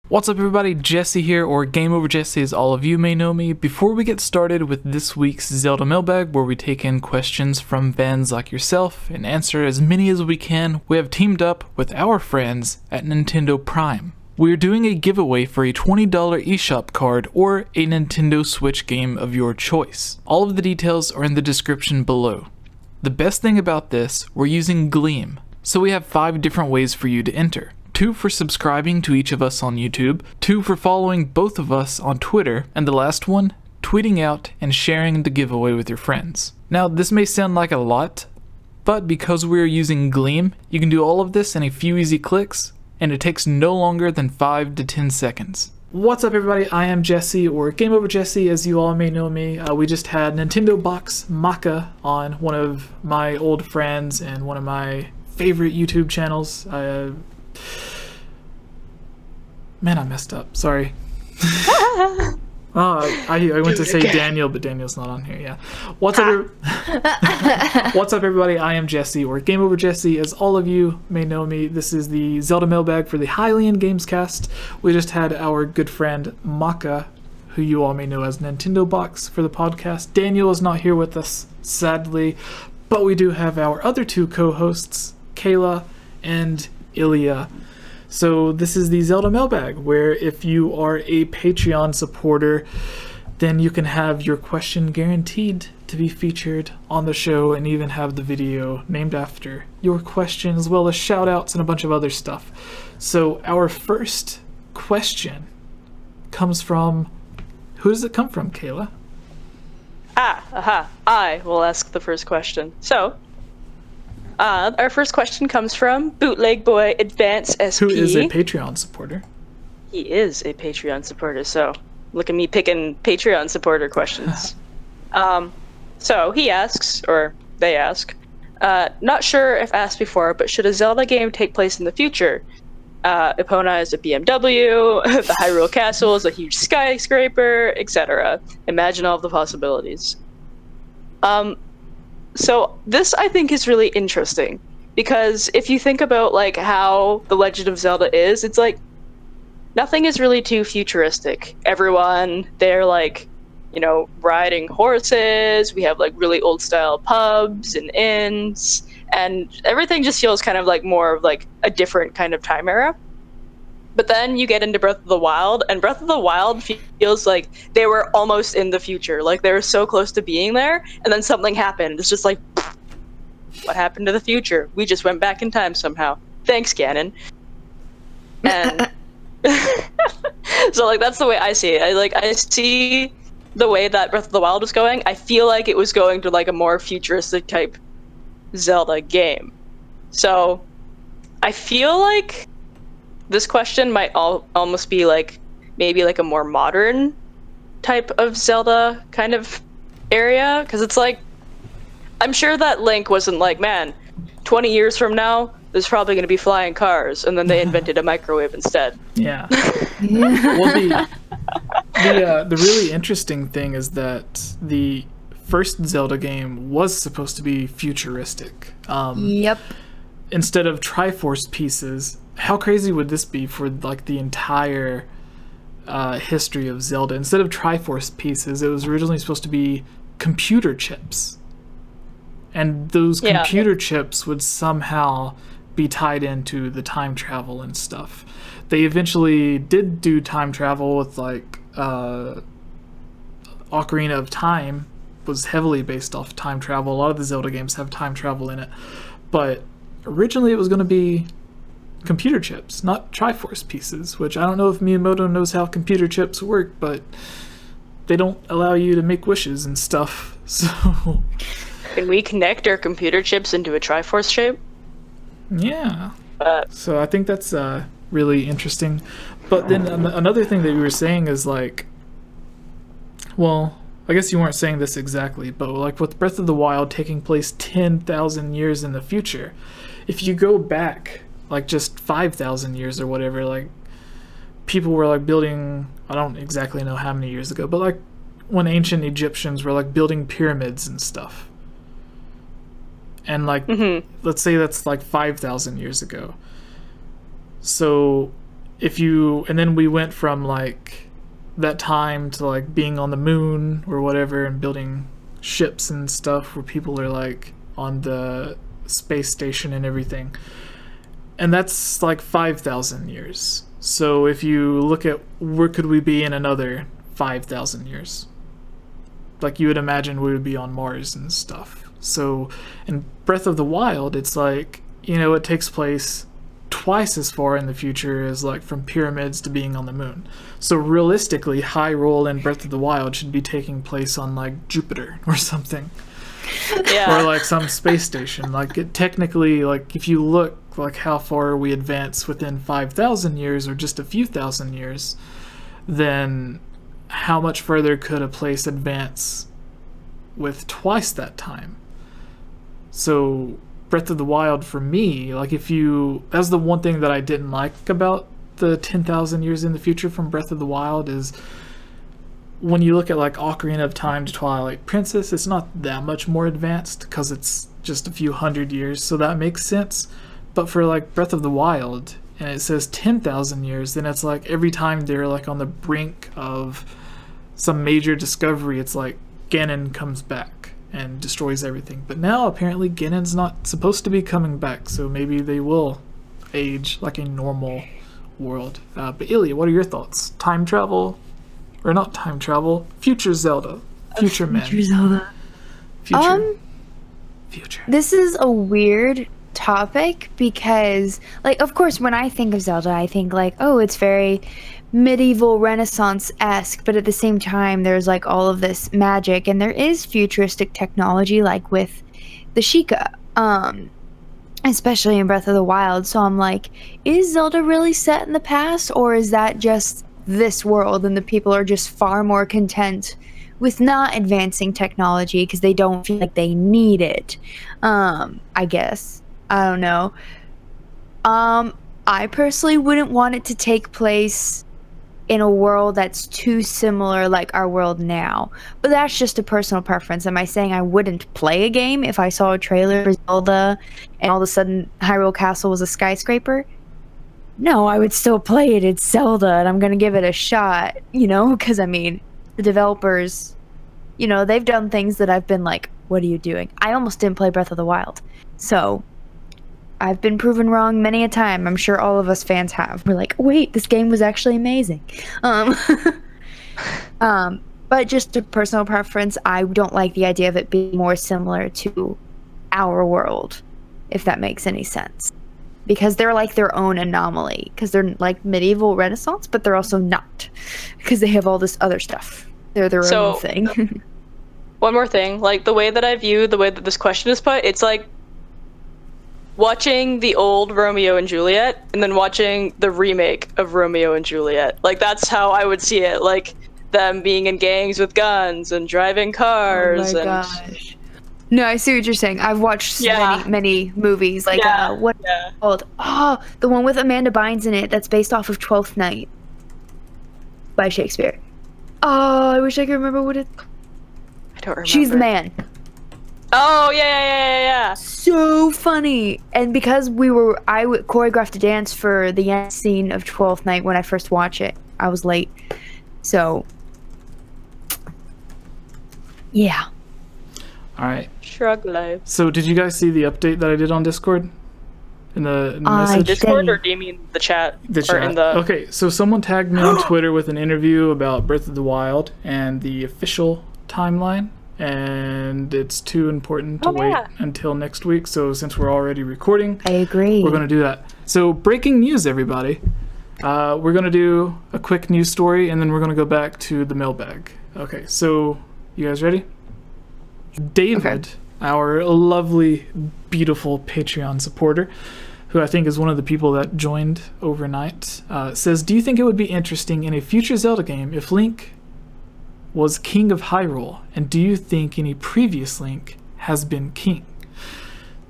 What's up everybody, Jesse here, or GameOverJesse as all of you may know me. Before we get started with this week's Zelda Mailbag, where we take in questions from fans like yourself and answer as many as we can, we have teamed up with our friends at Nintendo Prime. We're doing a giveaway for a $20 eShop card or a Nintendo Switch game of your choice. All of the details are in the description below. The best thing about this, we're using Gleam, so we have 5 different ways for you to enter. 2 for subscribing to each of us on YouTube, 2 for following both of us on Twitter, and the last one, tweeting out and sharing the giveaway with your friends. Now, this may sound like a lot, but because we're using Gleam, you can do all of this in a few easy clicks, and it takes no longer than 5 to 10 seconds. What's up everybody, I am Jesse, or GameOverJesse as you all may know me. We just had Nintendo Box Maka on, one of my old friends and one of my favorite YouTube channels. Man, I messed up. Sorry. I went to say Daniel, but Daniel's not on here. Yeah. What's up? What's up, everybody? I am Jesse, or GameOverJesse, as all of you may know me. This is the Zelda Mailbag for the Hylian Gamescast. We just had our good friend Maka, who you all may know as Nintendo Box, for the podcast. Daniel is not here with us, sadly, but we do have our other 2 co-hosts, Kayla and Ilya. So this is the Zelda Mailbag, where if you are a Patreon supporter, then you can have your question guaranteed to be featured on the show and even have the video named after your question, as well as shout outs and a bunch of other stuff. So our first question comes from, who does it come from, Kayla? I will ask the first question. So, our first question comes from Bootleg Boy Advance SP. Who is a Patreon supporter. He is a Patreon supporter, so look at me picking Patreon supporter questions. So he asks, or they ask, not sure if asked before, but should a Zelda game take place in the future? Epona is a BMW, the Hyrule Castle is a huge skyscraper, etc. Imagine all of the possibilities. So this, I think, is really interesting, because if you think about like how The Legend of Zelda is, it's like nothing is really too futuristic. Everyone, they're like, you know, riding horses, we have like really old style pubs and inns, and everything just feels kind of like more of like a different kind of time era. But then you get into Breath of the Wild, and Breath of the Wild feels like they were almost in the future. Like they were so close to being there, and then something happened. It's just like, what happened to the future? We just went back in time somehow. Thanks, Ganon. And so like that's the way I see it. I see the way that Breath of the Wild was going. I feel like it was going to like a more futuristic type Zelda game. So I feel like this question might almost be like maybe like a more modern type of Zelda kind of area, because it's like I'm sure that Link wasn't like, man, 20 years from now there's probably going to be flying cars, and then they invented a microwave instead. Yeah. Well, the really interesting thing is that the first Zelda game was supposed to be futuristic. Yep. Instead of Triforce pieces. How crazy would this be for like the entire history of Zelda? Instead of Triforce pieces, it was originally supposed to be computer chips. And those computer chips would somehow be tied into the time travel and stuff. They eventually did do time travel with like Ocarina of Time was heavily based off time travel. A lot of the Zelda games have time travel in it. But originally it was going to be computer chips, not Triforce pieces, which I don't know if Miyamoto knows how computer chips work, but they don't allow you to make wishes and stuff. So can we connect our computer chips into a Triforce shape? Yeah. So I think that's really interesting. But then another thing that you were saying is like, well, I guess you weren't saying this exactly, but like with Breath of the Wild taking place 10,000 years in the future, if you go back like just 5,000 years or whatever, like people were like building, I don't exactly know how many years ago, but like when ancient Egyptians were like building pyramids and stuff. And like, let's say that's like 5,000 years ago. So and then we went from like that time to like being on the moon or whatever and building ships and stuff where people are like on the space station and everything. And that's like 5,000 years. So if you look at where could we be in another 5,000 years? Like you would imagine we would be on Mars and stuff. So in Breath of the Wild, it's like, you know, it takes place twice as far in the future as like from pyramids to being on the moon. So realistically, Hyrule in Breath of the Wild should be taking place on like Jupiter or something. Yeah. Or like some space station. Like it technically, like if you look like how far we advance within 5,000 years or just a few thousand years, then how much further could a place advance with twice that time? So Breath of the Wild for me, like that's the one thing that I didn't like about the 10,000 years in the future from Breath of the Wild is when you look at like Ocarina of Time to Twilight Princess, it's not that much more advanced because it's just a few hundred years, so that makes sense. But for like Breath of the Wild, and it says 10,000 years, then it's like every time they're like on the brink of some major discovery, it's like Ganon comes back and destroys everything. But now apparently Ganon's not supposed to be coming back, so maybe they will age like a normal world. But Ilya, what are your thoughts? Time travel? Or not time travel? Future Zelda. Future man. Future Zelda. Future. This is a weird topic because, like, of course, when I think of Zelda, I think like, oh, it's very medieval Renaissance-esque, but at the same time, there's like all of this magic, and there is futuristic technology, like with the Sheikah, especially in Breath of the Wild. So I'm like, is Zelda really set in the past, or is that just this world and the people are just far more content with not advancing technology because they don't feel like they need it? I guess. I don't know. I personally wouldn't want it to take place in a world that's too similar like our world now. But that's just a personal preference. Am I saying I wouldn't play a game if I saw a trailer for Zelda and all of a sudden Hyrule Castle was a skyscraper? No, I would still play it. It's Zelda, and I'm going to give it a shot, you know? Because, I mean, the developers, you know, they've done things that I've been like, what are you doing? I almost didn't play Breath of the Wild. So, I've been proven wrong many a time. I'm sure all of us fans have. We're like, wait, this game was actually amazing. But just a personal preference, I don't like the idea of it being more similar to our world, if that makes any sense. Because they're like their own anomaly. Because they're like medieval Renaissance, but they're also not. Because they have all this other stuff. They're their own thing. One more thing. Like, the way that I view the way that this question is put, it's like watching the old Romeo and Juliet and then watching the remake of Romeo and Juliet. Like, that's how I would see it. Like, them being in gangs with guns and driving cars. Oh my gosh. No, I see what you're saying. I've watched many movies. Like, what's it called? Oh, the one with Amanda Bynes in it that's based off of Twelfth Night by Shakespeare. Oh, I wish I could remember what it... I don't remember. She's the Man. Oh, yeah. So funny. And because I choreographed a dance for the end scene of Twelfth Night when I first watched it. I was late. So, yeah. All right. Shrug life. So did you guys see the update that I did on Discord? In the message? Discord, or do you mean the chat? The chat. Okay, so someone tagged me on Twitter with an interview about Breath of the Wild and the official timeline, and it's too important to wait until next week. So since we're already recording, I agree. We're going to do that. So breaking news, everybody. We're going to do a quick news story, and then we're going to go back to the mailbag. Okay, so you guys ready? David, our lovely, beautiful Patreon supporter, who I think is one of the people that joined overnight, says, do you think it would be interesting in a future Zelda game if Link was king of Hyrule? And do you think any previous Link has been king?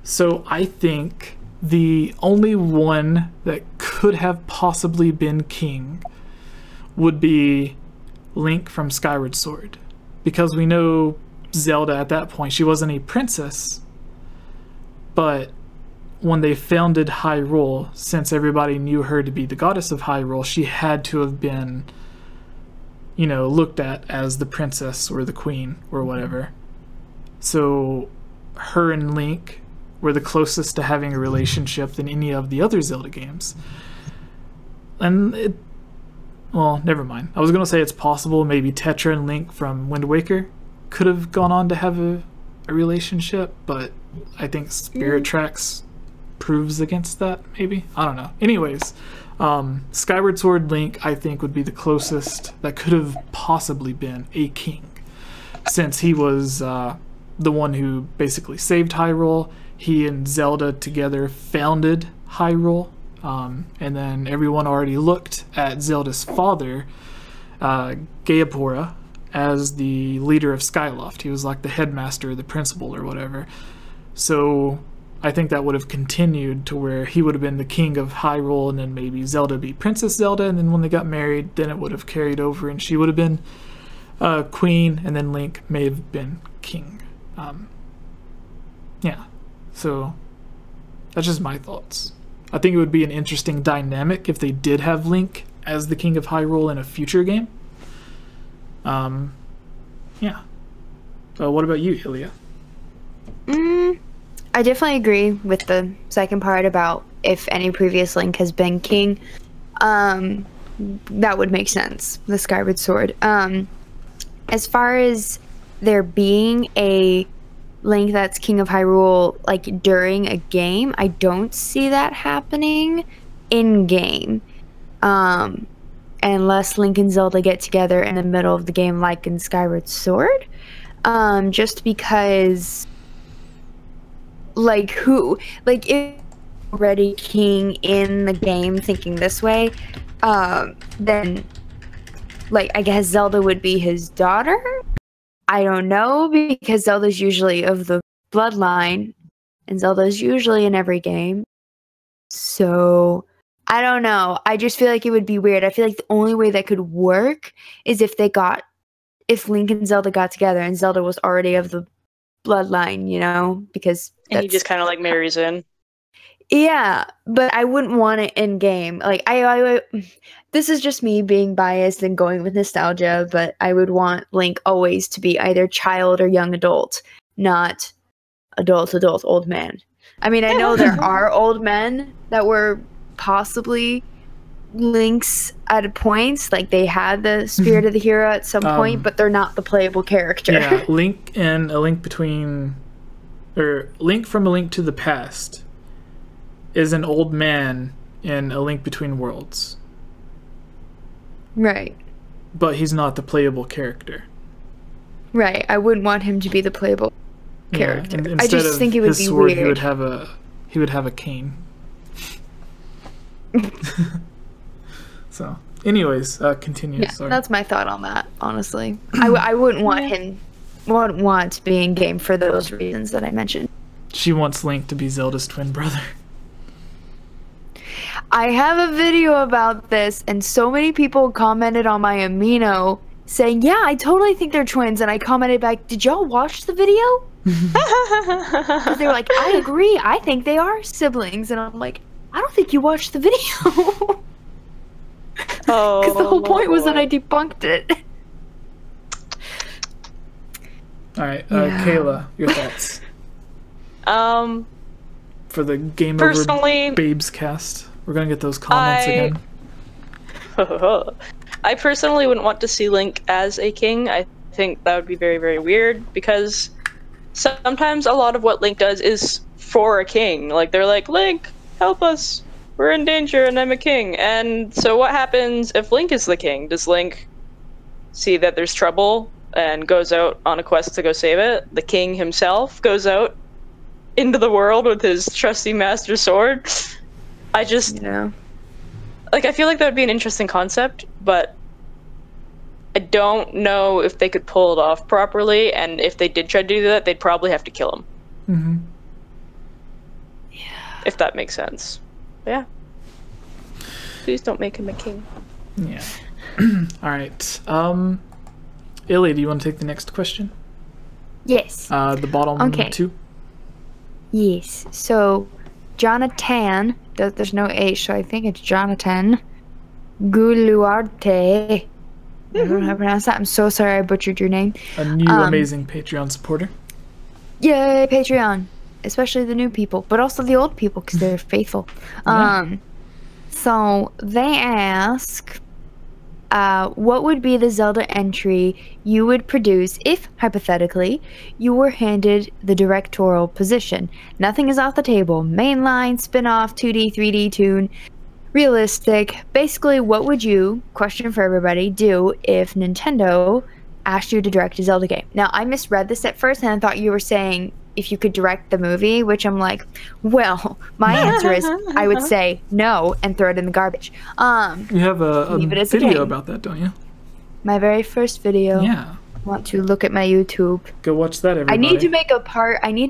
So I think the only one that could have possibly been king would be Link from Skyward Sword. Because we know Zelda at that point, she wasn't a princess, but when they founded Hyrule, since everybody knew her to be the goddess of Hyrule, she had to have been, you know, looked at as the princess or the queen or whatever. So her and Link were the closest to having a relationship than any of the other Zelda games. And well, never mind. I was going to say it's possible maybe Tetra and Link from Wind Waker could have gone on to have a relationship, but I think Spirit Tracks proves against that, maybe? I don't know. Anyways, Skyward Sword Link, I think, would be the closest that could have possibly been a king, since he was the one who basically saved Hyrule. He and Zelda together founded Hyrule. And then everyone already looked at Zelda's father, Gaepora, as the leader of Skyloft. He was like the headmaster, the principal, or whatever. So I think that would have continued to where he would have been the king of Hyrule, and then maybe Zelda be Princess Zelda, and then when they got married, then it would have carried over, and she would have been queen, and then Link may have been king. Yeah, so that's just my thoughts. I think it would be an interesting dynamic if they did have Link as the king of Hyrule in a future game. Yeah. What about you, Ilya? I definitely agree with the second part about if any previous Link has been king. That would make sense, the Skyward Sword. As far as there being a Link that's king of Hyrule, like, during a game, I don't see that happening in-game. Unless Link and Zelda get together in the middle of the game, like in Skyward Sword. Just because, like, if already king in the game thinking this way, then, like, I guess Zelda would be his daughter? I don't know, because Zelda's usually of the bloodline, and Zelda's usually in every game. So, I don't know. I just feel like it would be weird. I feel like the only way that could work is if Link and Zelda got together and Zelda was already of the bloodline, you know? Because and he just kind of like marries in. Yeah, but I wouldn't want it in game. Like, I this is just me being biased and going with nostalgia, but I would want Link always to be either child or young adult, not adult, old man. I mean, I know there are old men that were possibly Links at points, like they had the spirit of the hero at some point, but they're not the playable character. Yeah, Link in A Link Between, or Link from A Link to the Past is an old man in A Link Between Worlds. Right. But he's not the playable character. Right. I wouldn't want him to be the playable character. Yeah, I just think it would be weird. He would have a cane. So, anyways, continue. Yeah, sorry. That's my thought on that, honestly. I wouldn't want to be in game for those reasons that I mentioned. She wants Link to be Zelda's twin brother. I have a video about this, and so many people commented on my Amino saying, yeah, I totally think they're twins, and I commented back, did y'all watch the video? Because they were like, I agree, I think they are siblings, and I'm like, I don't think you watched the video. Because the whole point was that I debunked it. Alright, Kayla, your thoughts. For the Game Over Babes cast. We're gonna get those comments again. I personally wouldn't want to see Link as a king. I think that would be very, very weird, because sometimes a lot of what Link does is for a king. Like, they're like, Link, help us. We're in danger and I'm a king. And so what happens if Link is the king? Does Link see that there's trouble and goes out on a quest to go save it? The king himself goes out into the world with his trusty master sword? I just... Yeah. Like, I feel like that would be an interesting concept, but I don't know if they could pull it off properly, and if they did try to do that, they'd probably have to kill him. Mm-hmm. Yeah. If that makes sense. Yeah. Please don't make him a king. Yeah. Alright. Illy, do you want to take the next question? Yes. The bottom two? Yes. So, Jonathan, there's no H, so I think it's Jonathan Guluarte. I don't know how to pronounce that. I'm so sorry I butchered your name. A new amazing Patreon supporter. Yay, Patreon. Especially the new people, but also the old people because they're faithful. Yeah. So they ask, what would be the Zelda entry you would produce if, hypothetically, you were handed the directorial position? Nothing is off the table. Mainline, spin-off, 2D, 3D, tune, realistic. Basically, what would you, question for everybody, do if Nintendo asked you to direct a Zelda game? Now, I misread this at first, and I thought you were saying if you could direct the movie, which I'm like, well, my answer is I would say no and throw it in the garbage. You have a video about that, don't you? My very first video. Yeah. Want to look at my YouTube. Go watch that, everybody. I need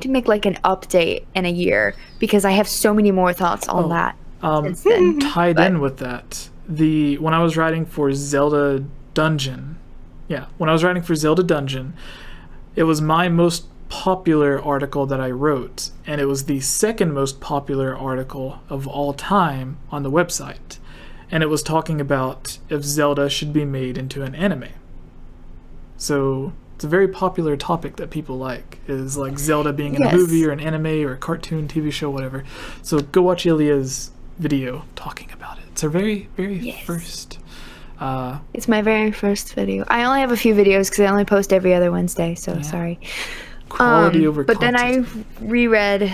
to make like an update in a year because I have so many more thoughts on that since then. Tied in with that, when I was writing for Zelda Dungeon, it was my most popular article that I wrote, and it was the second most popular article of all time on the website, and it was talking about if Zelda should be made into an anime. So it's a very popular topic that people like, is like Zelda being in a movie or an anime or a cartoon, TV show, whatever. So go watch Ilia's video talking about it. It's her very first. It's my very first video. I only have a few videos because I only post every other Wednesday, so sorry. Quality over but quantity. Then I reread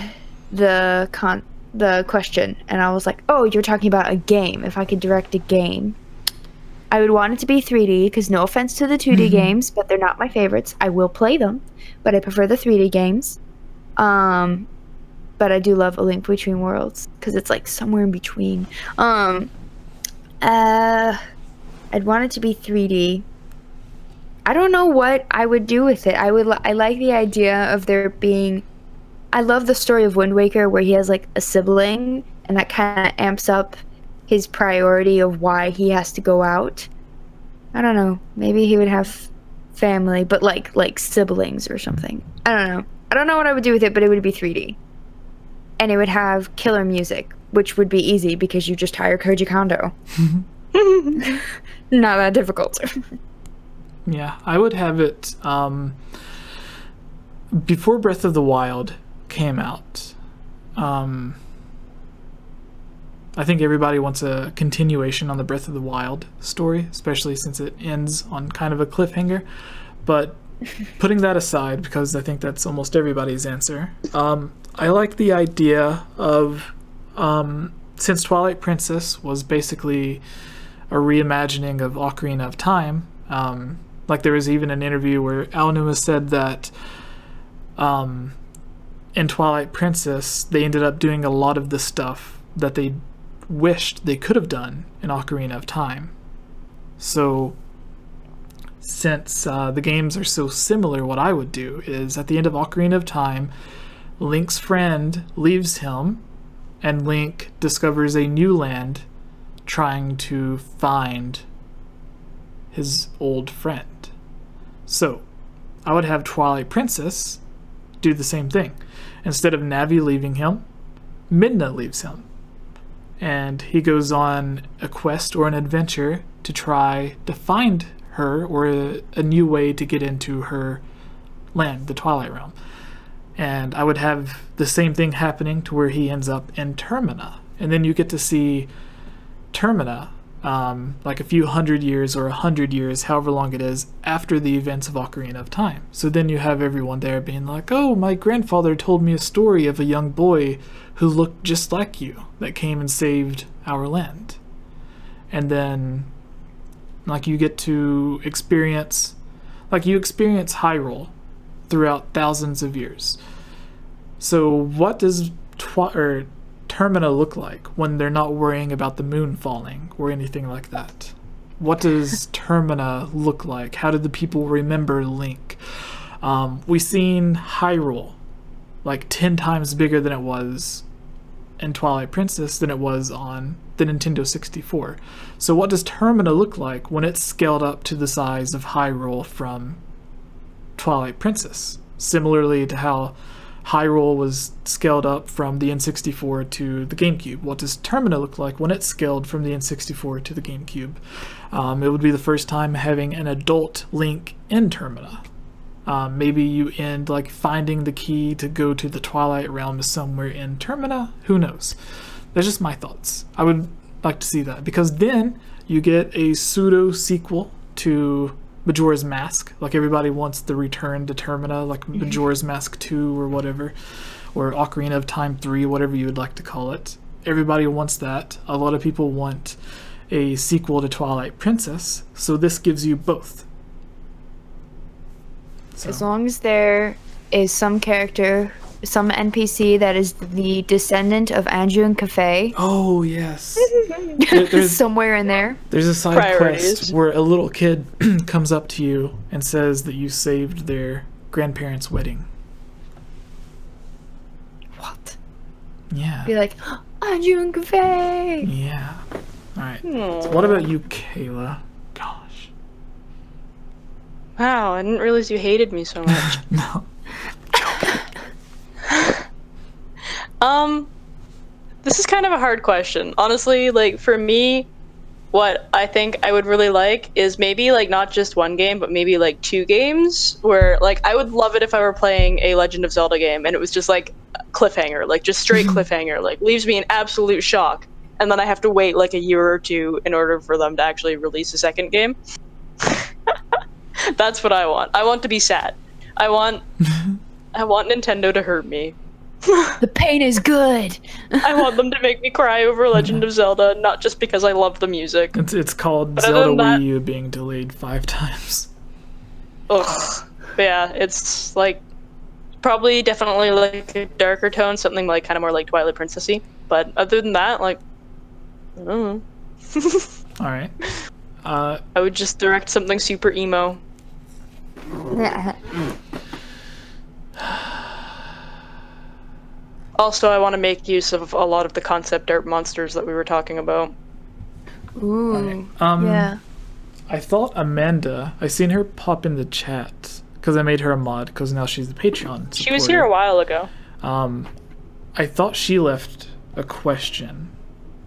the question, and I was like, oh, you're talking about a game. If I could direct a game, I would want it to be 3D, because no offense to the 2D games, but they're not my favorites. I will play them, but I prefer the 3D games. But I do love A Link Between Worlds, because it's like somewhere in between. I'd want it to be 3D. I don't know what I would do with it. I like the idea of there being... I love the story of Wind Waker where he has like a sibling, and that kind of amps up his priority of why he has to go out. I don't know. Maybe he would have family, but like siblings or something. I don't know. I don't know what I would do with it, but it would be 3D. And it would have killer music, which would be easy because you just hire Koji Kondo. Not that difficult. Yeah, I would have it before Breath of the Wild came out. I think everybody wants a continuation on the Breath of the Wild story, especially since it ends on kind of a cliffhanger. But putting that aside, because I think that's almost everybody's answer, I like the idea of, since Twilight Princess was basically a reimagining of Ocarina of Time, like there was even an interview where Aonuma said that in Twilight Princess they ended up doing a lot of the stuff that they wished they could have done in Ocarina of Time. So since the games are so similar, what I would do is at the end of Ocarina of Time, Link's friend leaves him and Link discovers a new land trying to find his old friend. So I would have Twilight Princess do the same thing. Instead of Navi leaving him, Midna leaves him, and he goes on a quest or an adventure to try to find her, or a new way to get into her land, the Twilight Realm. And I would have the same thing happening to where he ends up in Termina, and then you get to see Termina like a few hundred years or 100 years, however long it is, after the events of Ocarina of Time. So then you have everyone there being like, oh, my grandfather told me a story of a young boy who looked just like you that came and saved our land. And then like you get to experience, like you experience Hyrule throughout thousands of years. So what does Termina look like when they're not worrying about the moon falling or anything like that? What does Termina look like? How did the people remember Link? We've seen Hyrule like 10 times bigger than it was in Twilight Princess than it was on the Nintendo 64. So what does Termina look like when it's scaled up to the size of Hyrule from Twilight Princess? Similarly to how Hyrule was scaled up from the N64 to the GameCube. What does Termina look like when it's scaled from the N64 to the GameCube? It would be the first time having an adult Link in Termina. Maybe you end like finding the key to go to the Twilight Realm somewhere in Termina. Who knows? That's just my thoughts. I would like to see that, because then you get a pseudo sequel to Majora's Mask. Like, everybody wants the return to Termina, like Majora's Mask 2 or whatever, or Ocarina of Time 3, whatever you would like to call it. Everybody wants that. A lot of people want a sequel to Twilight Princess, so this gives you both. So. As long as there is some character, some NPC that is the descendant of Andrew and Cafe. Oh, yes. Somewhere in there. There's a side quest where a little kid comes up to you and says that you saved their grandparents' wedding. What? Yeah. Be like, Andrew and Cafe! Yeah. Alright. So what about you, Kayla? Gosh. Wow, I didn't realize you hated me so much. No. This is kind of a hard question. Honestly, like, for me, what I think I would really like is maybe, like, not just one game, but maybe, like, 2 games, where, like, I would love it if I were playing a Legend of Zelda game, and it was just, like, cliffhanger, like, just straight cliffhanger, like, leaves me in absolute shock, and then I have to wait, like, a year or 2 in order for them to actually release a second game. That's what I want. I want to be sad. I want Nintendo to hurt me. The pain is good. I want them to make me cry over Legend of Zelda, not just because I love the music. It's called Zelda Wii U being delayed 5 times. Ugh. But yeah, it's like probably definitely like a darker tone, something like kind of more like Twilight Princessy. But other than that, like, I don't know. All right. I would just direct something super emo. Also, I want to make use of a lot of the concept art monsters that we were talking about. Ooh. Right. Yeah. I thought Amanda, I seen her pop in the chat because I made her a mod because now she's the Patreon supporter. She was here a while ago. I thought she left a question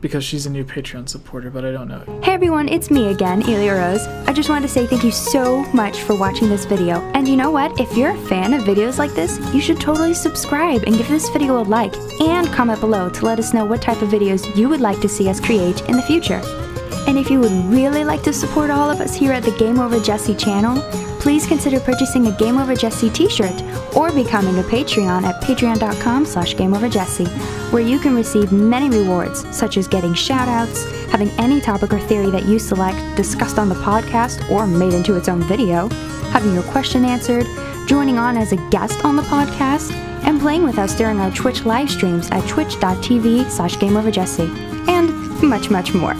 because she's a new Patreon supporter, but I don't know. Hey everyone, it's me again, Elia Rose. I just wanted to say thank you so much for watching this video. And you know what? If you're a fan of videos like this, you should totally subscribe and give this video a like, and comment below to let us know what type of videos you would like to see us create in the future. And if you would really like to support all of us here at the GameOverJesse channel, please consider purchasing a GameOverJesse t-shirt or becoming a Patreon at patreon.com/GameOverJesse, where you can receive many rewards, such as getting shoutouts, having any topic or theory that you select discussed on the podcast or made into its own video, having your question answered, joining on as a guest on the podcast, and playing with us during our Twitch live streams at twitch.tv/GameOverJesse, and much, much more.